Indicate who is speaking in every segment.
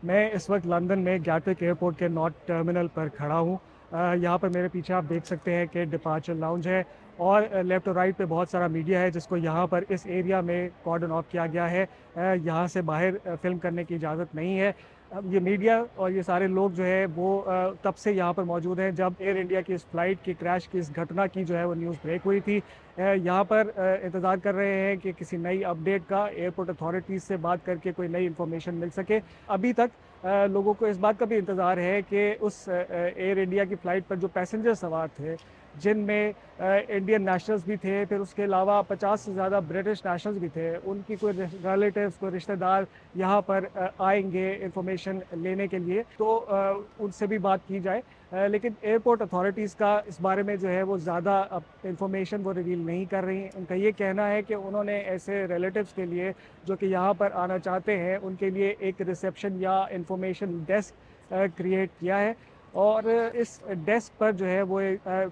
Speaker 1: मैं इस वक्त लंदन में गैटविक एयरपोर्ट के नॉर्थ टर्मिनल पर खड़ा हूँ। यहाँ पर मेरे पीछे आप देख सकते हैं कि डिपार्चर लाउंज है और लेफ्ट और राइट पे बहुत सारा मीडिया है जिसको यहाँ पर इस एरिया में कॉर्डन ऑफ किया गया है। यहाँ से बाहर फिल्म करने की इजाज़त नहीं है। अब ये मीडिया और ये सारे लोग जो है वो तब से यहाँ पर मौजूद हैं जब एयर इंडिया की इस फ्लाइट की क्रैश की इस घटना की जो है वो न्यूज़ ब्रेक हुई थी। यहाँ पर इंतज़ार कर रहे हैं कि किसी नई अपडेट का एयरपोर्ट अथॉरिटीज़ से बात करके कोई नई इन्फॉर्मेशन मिल सके। अभी तक लोगों को इस बात का भी इंतज़ार है कि उस एयर इंडिया की फ़्लाइट पर जो पैसेंजर सवार थे, जिनमें इंडियन नेशनल्स भी थे, फिर उसके अलावा 50 से ज़्यादा ब्रिटिश नेशनल्स भी थे, उनकी कोई रिलेटिव्स, कोई रिश्तेदार यहाँ पर आएँगे इन्फॉर्मेशन लेने के लिए, तो उनसे भी बात की जाए। लेकिन एयरपोर्ट अथॉरिटीज़ का इस बारे में जो है वो ज़्यादा अब इन्फॉर्मेशन वो रिवील नहीं कर रही हैं। उनका ये कहना है कि उन्होंने ऐसे रिलेटिव्स के लिए जो कि यहाँ पर आना चाहते हैं, उनके लिए एक रिसेप्शन या इन्फॉर्मेशन डेस्क क्रिएट किया है और इस डेस्क पर जो है वो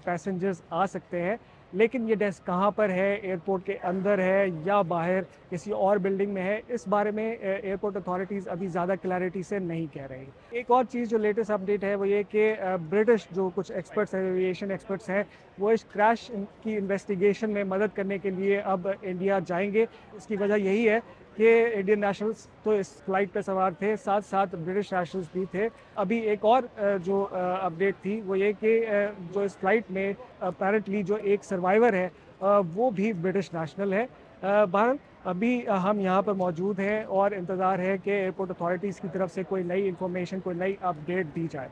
Speaker 1: पैसेंजर्स आ सकते हैं। लेकिन ये डेस्क कहाँ पर है, एयरपोर्ट के अंदर है या बाहर किसी और बिल्डिंग में है, इस बारे में एयरपोर्ट अथॉरिटीज़ अभी ज़्यादा क्लैरिटी से नहीं कह रही। एक और चीज़ जो लेटेस्ट अपडेट है वो ये कि ब्रिटिश जो कुछ एक्सपर्ट्स हैं, एविएशन एक्सपर्ट्स हैं, वो इस क्रैश की इन्वेस्टिगेशन में मदद करने के लिए अब इंडिया जाएँगे। इसकी वजह यही है कि इंडियन नेशनल्स तो इस फ्लाइट पे सवार थे, साथ-साथ ब्रिटिश नेशनल्स भी थे। अभी एक और जो अपडेट थी वो ये कि जो इस फ्लाइट में अपैरेंटली जो एक सर्वाइवर है वो भी ब्रिटिश नेशनल है। बहरहाल अभी हम यहाँ पर मौजूद हैं और इंतज़ार है कि एयरपोर्ट अथॉरिटीज़ की तरफ से कोई नई इन्फॉर्मेशन, कोई नई अपडेट दी जाए।